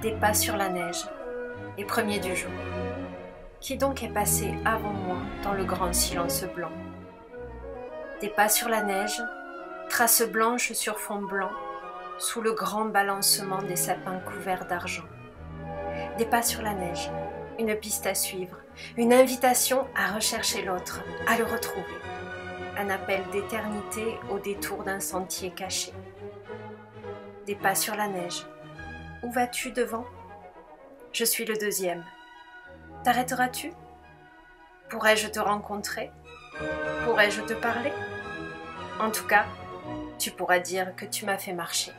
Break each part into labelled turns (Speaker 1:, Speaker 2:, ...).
Speaker 1: Des pas sur la neige, les premiers du jour. Qui donc est passé avant moi dans le grand silence blanc? Des pas sur la neige, traces blanches sur fond blanc, sous le grand balancement des sapins couverts d'argent. Des pas sur la neige, une piste à suivre, une invitation à rechercher l'autre, à le retrouver. Un appel d'éternité au détour d'un sentier caché. Des pas sur la neige. Où vas-tu devant? Je suis le deuxième. T'arrêteras-tu? Pourrais-je te rencontrer? Pourrais-je te parler? En tout cas, tu pourras dire que tu m'as fait marcher.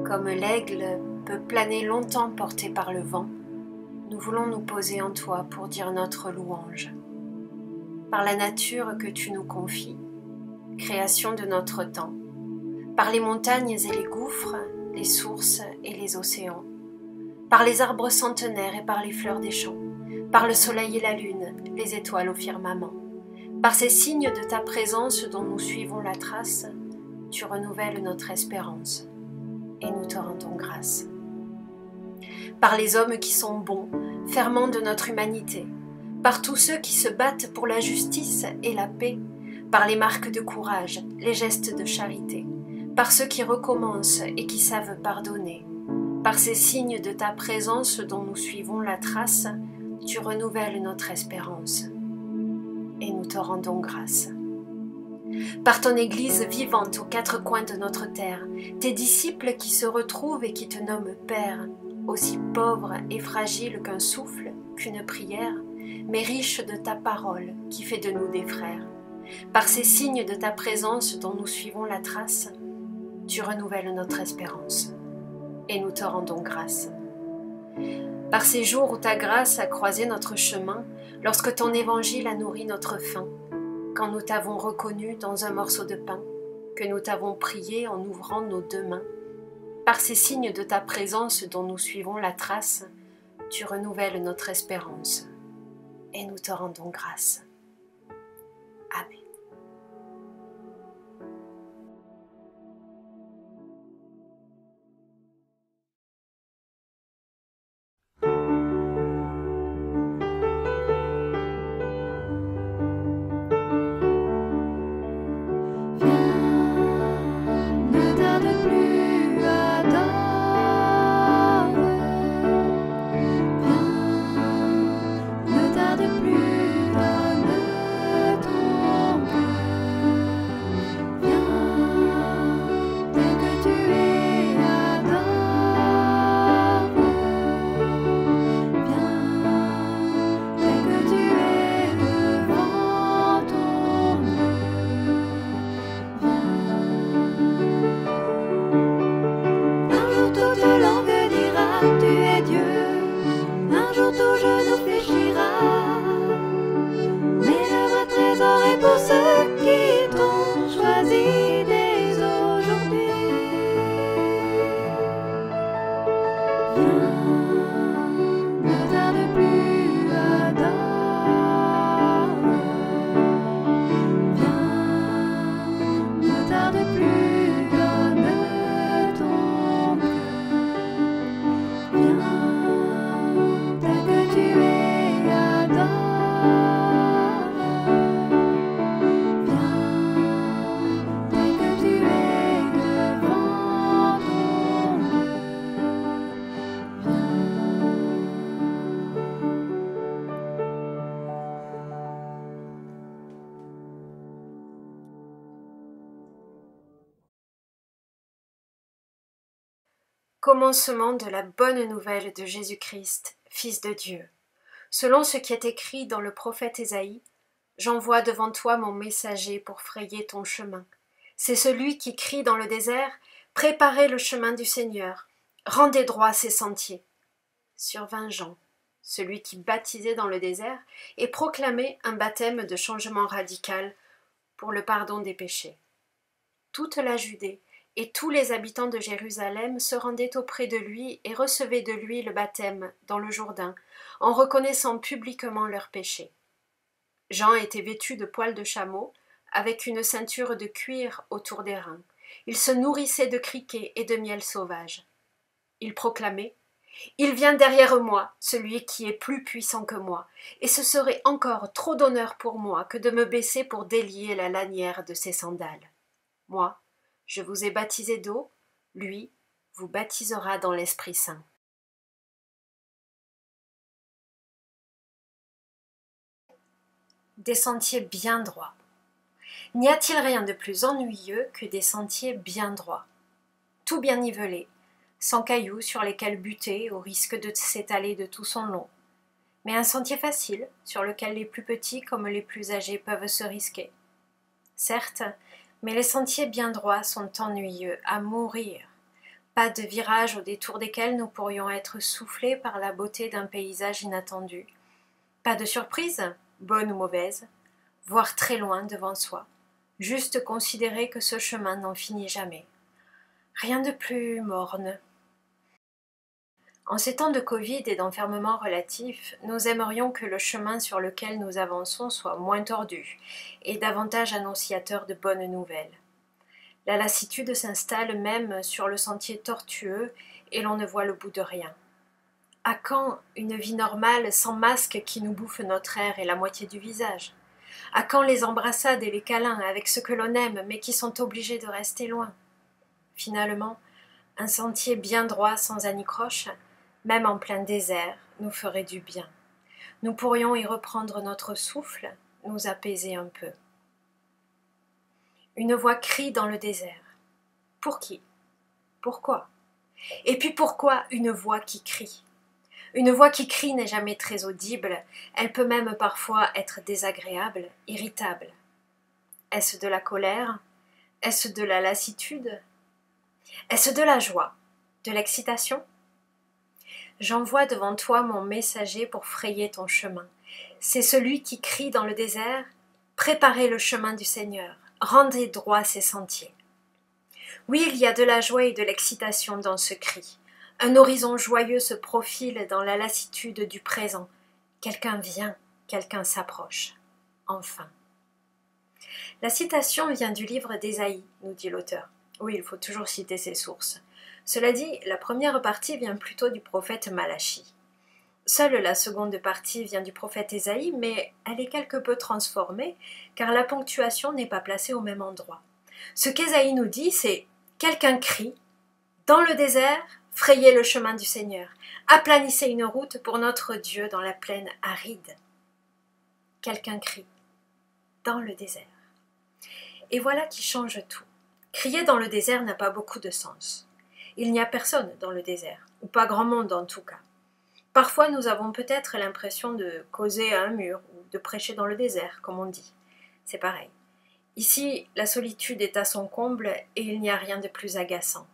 Speaker 1: Comme l'aigle peut planer longtemps porté par le vent, nous voulons nous poser en toi pour dire notre louange. Par la nature que tu nous confies, création de notre temps, par les montagnes et les gouffres, les sources et les océans, par les arbres centenaires et par les fleurs des champs, par le soleil et la lune, les étoiles au firmament, par ces signes de ta présence dont nous suivons la trace, tu renouvelles notre espérance. et nous te rendons grâce. Par les hommes qui sont bons, ferments de notre humanité, par tous ceux qui se battent pour la justice et la paix, par les marques de courage, les gestes de charité, par ceux qui recommencent et qui savent pardonner, par ces signes de ta présence dont nous suivons la trace, tu renouvelles notre espérance et nous te rendons grâce. Par ton Église vivante aux quatre coins de notre terre, tes disciples qui se retrouvent et qui te nomment Père, aussi pauvre et fragile qu'un souffle, qu'une prière, mais riche de ta parole qui fait de nous des frères. Par ces signes de ta présence dont nous suivons la trace, tu renouvelles notre espérance et nous te rendons grâce. Par ces jours où ta grâce a croisé notre chemin, lorsque ton évangile a nourri notre faim, quand nous t'avons reconnu dans un morceau de pain, que nous t'avons prié en ouvrant nos deux mains, par ces signes de ta présence dont nous suivons la trace, tu renouvelles notre espérance et nous te rendons grâce. Amen. Commencement de la bonne nouvelle de Jésus-Christ, Fils de Dieu. Selon ce qui est écrit dans le prophète Ésaïe, j'envoie devant toi mon messager pour frayer ton chemin. C'est celui qui crie dans le désert, préparez le chemin du Seigneur, rendez droit ses sentiers. Survint Jean, celui qui baptisait dans le désert, et proclamait un baptême de changement radical pour le pardon des péchés. Toute la Judée et tous les habitants de Jérusalem se rendaient auprès de lui et recevaient de lui le baptême dans le Jourdain, en reconnaissant publiquement leurs péchés. Jean était vêtu de poils de chameau, avec une ceinture de cuir autour des reins. Il se nourrissait de criquets et de miel sauvage. Il proclamait « Il vient derrière moi, celui qui est plus puissant que moi, et ce serait encore trop d'honneur pour moi que de me baisser pour délier la lanière de ses sandales. Moi, je vous ai baptisé d'eau, lui vous baptisera dans l'Esprit Saint. » Des sentiers bien droits. N'y a-t-il rien de plus ennuyeux que des sentiers bien droits, tout bien nivelés, sans cailloux sur lesquels buter au risque de s'étaler de tout son long, mais un sentier facile sur lequel les plus petits comme les plus âgés peuvent se risquer. Certes, mais les sentiers bien droits sont ennuyeux à mourir. Pas de virages au détour desquels nous pourrions être soufflés par la beauté d'un paysage inattendu. Pas de surprise, bonne ou mauvaise, voir très loin devant soi, juste considérer que ce chemin n'en finit jamais. Rien de plus morne. En ces temps de Covid et d'enfermement relatif, nous aimerions que le chemin sur lequel nous avançons soit moins tordu et davantage annonciateur de bonnes nouvelles. La lassitude s'installe même sur le sentier tortueux et l'on ne voit le bout de rien. À quand une vie normale sans masque qui nous bouffe notre air et la moitié du visage? À quand les embrassades et les câlins avec ceux que l'on aime mais qui sont obligés de rester loin? Finalement, un sentier bien droit sans anicroche, même en plein désert, nous ferait du bien. Nous pourrions y reprendre notre souffle, nous apaiser un peu. Une voix crie dans le désert. Pour qui? Pourquoi? Et puis pourquoi une voix qui crie? Une voix qui crie n'est jamais très audible, elle peut même parfois être désagréable, irritable. Est-ce de la colère? Est-ce de la lassitude? Est-ce de la joie? De l'excitation? J'envoie devant toi mon messager pour frayer ton chemin. C'est celui qui crie dans le désert, préparez le chemin du Seigneur, rendez droit ses sentiers. Oui, il y a de la joie et de l'excitation dans ce cri. Un horizon joyeux se profile dans la lassitude du présent. Quelqu'un vient, quelqu'un s'approche. Enfin. La citation vient du livre d'Ésaïe, nous dit l'auteur. Oui, il faut toujours citer ses sources. Cela dit, la première partie vient plutôt du prophète Malachie. Seule la seconde partie vient du prophète Ésaïe, mais elle est quelque peu transformée, car la ponctuation n'est pas placée au même endroit. Ce qu'Ésaïe nous dit, c'est « Quelqu'un crie, dans le désert, frayez le chemin du Seigneur, aplanissez une route pour notre Dieu dans la plaine aride. » Quelqu'un crie, dans le désert. Et voilà qui change tout. Crier dans le désert n'a pas beaucoup de sens. Il n'y a personne dans le désert, ou pas grand monde en tout cas. Parfois nous avons peut-être l'impression de causer à un mur, ou de prêcher dans le désert, comme on dit. C'est pareil. Ici, la solitude est à son comble et il n'y a rien de plus agaçant.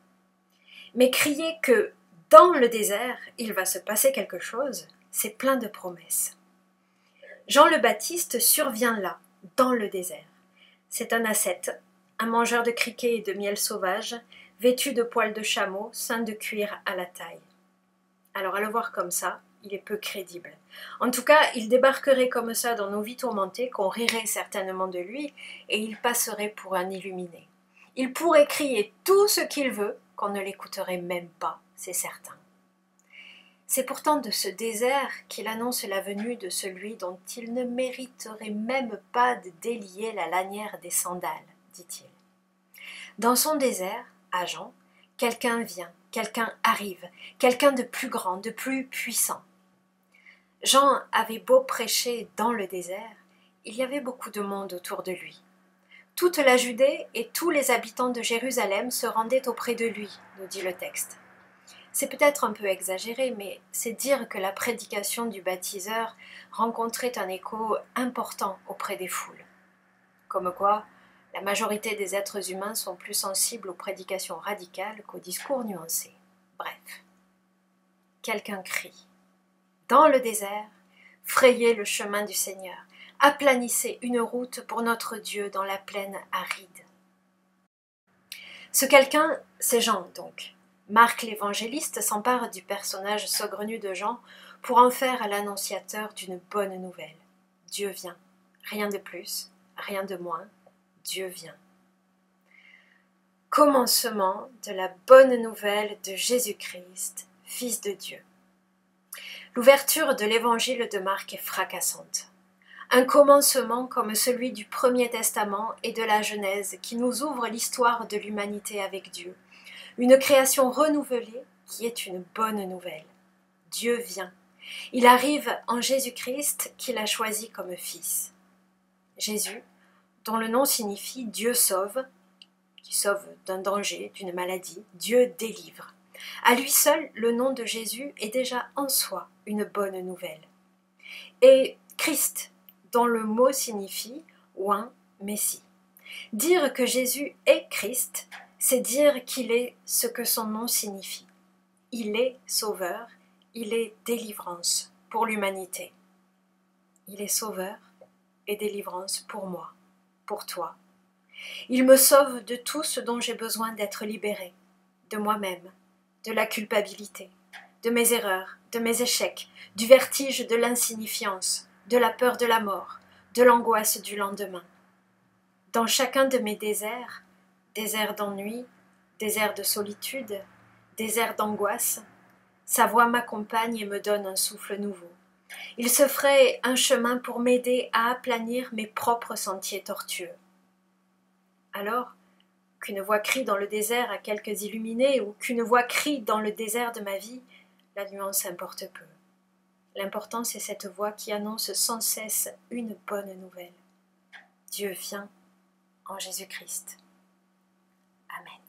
Speaker 1: Mais crier que, dans le désert, il va se passer quelque chose, c'est plein de promesses. Jean le Baptiste survient là, dans le désert. C'est un ascète, un mangeur de criquets et de miel sauvage, vêtu de poils de chameau, ceint de cuir à la taille. Alors à le voir comme ça, il est peu crédible. En tout cas, il débarquerait comme ça dans nos vies tourmentées, qu'on rirait certainement de lui, et il passerait pour un illuminé. Il pourrait crier tout ce qu'il veut, qu'on ne l'écouterait même pas, c'est certain. C'est pourtant de ce désert qu'il annonce la venue de celui dont il ne mériterait même pas de délier la lanière des sandales, dit-il. Dans son désert, à Jean, quelqu'un vient, quelqu'un arrive, quelqu'un de plus grand, de plus puissant. Jean avait beau prêcher dans le désert, il y avait beaucoup de monde autour de lui. Toute la Judée et tous les habitants de Jérusalem se rendaient auprès de lui, nous dit le texte. C'est peut-être un peu exagéré, mais c'est dire que la prédication du baptiseur rencontrait un écho important auprès des foules. Comme quoi, la majorité des êtres humains sont plus sensibles aux prédications radicales qu'aux discours nuancés. Bref, quelqu'un crie. Dans le désert, frayez le chemin du Seigneur, aplanissez une route pour notre Dieu dans la plaine aride. Ce quelqu'un, c'est Jean donc. Marc l'évangéliste s'empare du personnage saugrenu de Jean pour en faire l'annonciateur d'une bonne nouvelle. Dieu vient. Rien de plus, rien de moins. Dieu vient. Commencement de la bonne nouvelle de Jésus-Christ, Fils de Dieu. L'ouverture de l'évangile de Marc est fracassante. Un commencement comme celui du Premier Testament et de la Genèse qui nous ouvre l'histoire de l'humanité avec Dieu. Une création renouvelée qui est une bonne nouvelle. Dieu vient. Il arrive en Jésus-Christ qu'il a choisi comme fils. Jésus, dont le nom signifie Dieu sauve, qui sauve d'un danger, d'une maladie, Dieu délivre. À lui seul, le nom de Jésus est déjà en soi une bonne nouvelle. Et Christ, dont le mot signifie oint, Messie. Dire que Jésus est Christ, c'est dire qu'il est ce que son nom signifie. Il est sauveur, il est délivrance pour l'humanité. Il est sauveur et délivrance pour moi, pour toi. Il me sauve de tout ce dont j'ai besoin d'être libéré, de moi-même, de la culpabilité, de mes erreurs, de mes échecs, du vertige de l'insignifiance, de la peur de la mort, de l'angoisse du lendemain. Dans chacun de mes déserts, désert d'ennui, désert de solitude, désert d'angoisse, sa voix m'accompagne et me donne un souffle nouveau. Il se ferait un chemin pour m'aider à aplanir mes propres sentiers tortueux. Alors, qu'une voix crie dans le désert à quelques illuminés ou qu'une voix crie dans le désert de ma vie, la nuance importe peu. L'important, c'est cette voix qui annonce sans cesse une bonne nouvelle. Dieu vient en Jésus-Christ. Amen.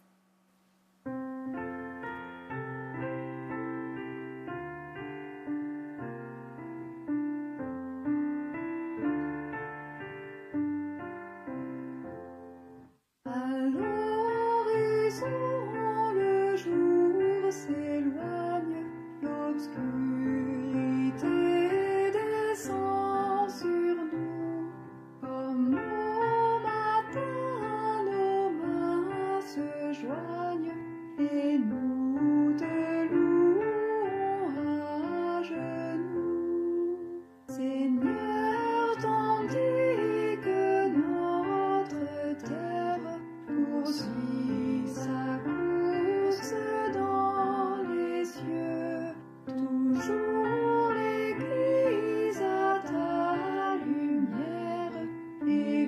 Speaker 2: Le jour s'éloigne, l'obscurité descend sur nous. Comme au matin, nos mains se joignent et nous te louons à genoux. Seigneur, tandis que notre terre poursuit sa course dans les cieux, toujours l'Église à ta lumière et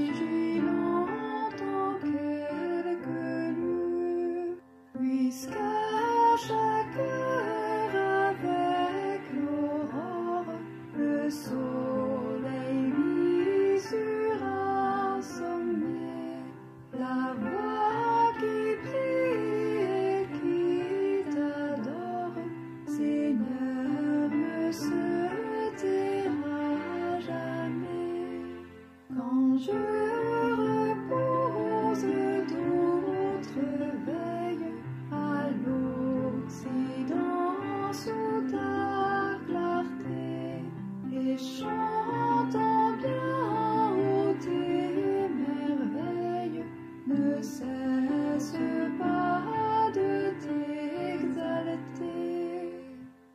Speaker 2: vigilante en quelque lieu, puisqu'à chaque heure avec l'aurore, le soleil lit sur un sommet. La voix qui prie et qui t'adore, Seigneur, ne se taira jamais. Quand je repose, d'autres veillent à l'Occident sous ta clarté et chantant bien haut tes merveilles. Ne cesse pas de t'exalter.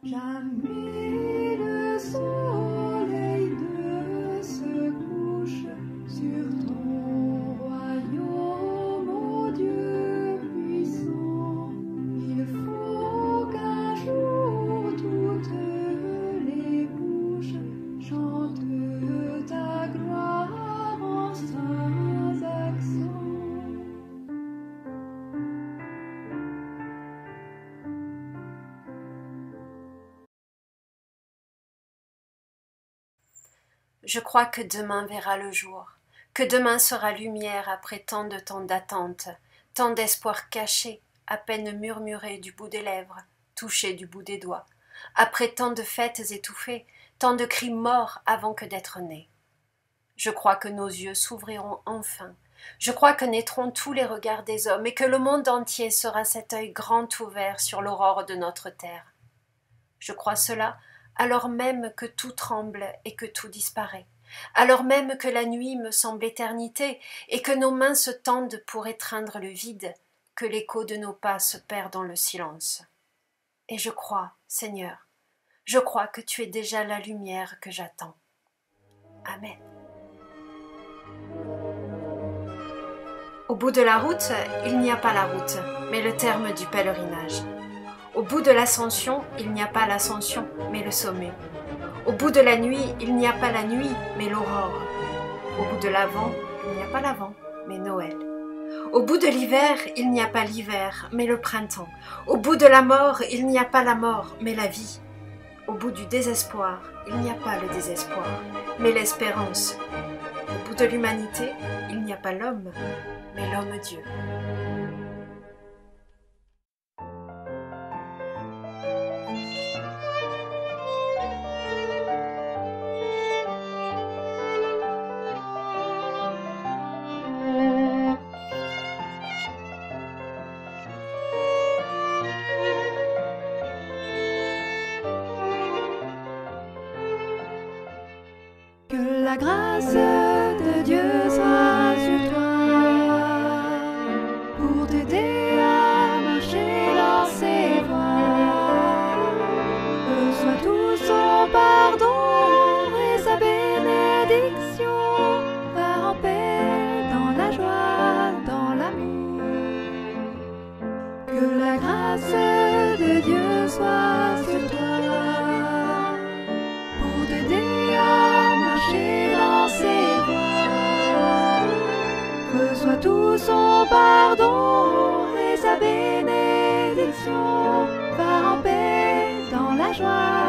Speaker 2: Jamais le soleil ne se couche sur ton royaume, ô Dieu puissant. Il faut qu'un jour toutes les bouches chantent ta gloire en saints accents.
Speaker 1: Je crois que demain verra le jour, que demain sera lumière après tant de temps d'attente, tant d'espoir caché, à peine murmuré du bout des lèvres, touché du bout des doigts, après tant de fêtes étouffées, tant de cris morts avant que d'être nés. Je crois que nos yeux s'ouvriront enfin, je crois que naîtront tous les regards des hommes et que le monde entier sera cet œil grand ouvert sur l'aurore de notre terre. Je crois cela alors même que tout tremble et que tout disparaît, alors même que la nuit me semble éternité et que nos mains se tendent pour étreindre le vide, que l'écho de nos pas se perd dans le silence. Et je crois, Seigneur, je crois que tu es déjà la lumière que j'attends. Amen. Au bout de la route, il n'y a pas la route, mais le terme du pèlerinage. Au bout de l'ascension, il n'y a pas l'ascension, mais le sommet. Au bout de la nuit, il n'y a pas la nuit, mais l'aurore. Au bout de l'avent, il n'y a pas l'avent, mais Noël. Au bout de l'hiver, il n'y a pas l'hiver, mais le printemps. Au bout de la mort, il n'y a pas la mort, mais la vie. Au bout du désespoir, il n'y a pas le désespoir, mais l'espérance. Au bout de l'humanité, il n'y a pas l'homme, mais l'homme-Dieu.
Speaker 2: Que la grâce de Dieu soit sur toi pour t'aider à marcher dans ses voies. Reçois tout son pardon et sa bénédiction. Va en paix dans la joie, dans la joie.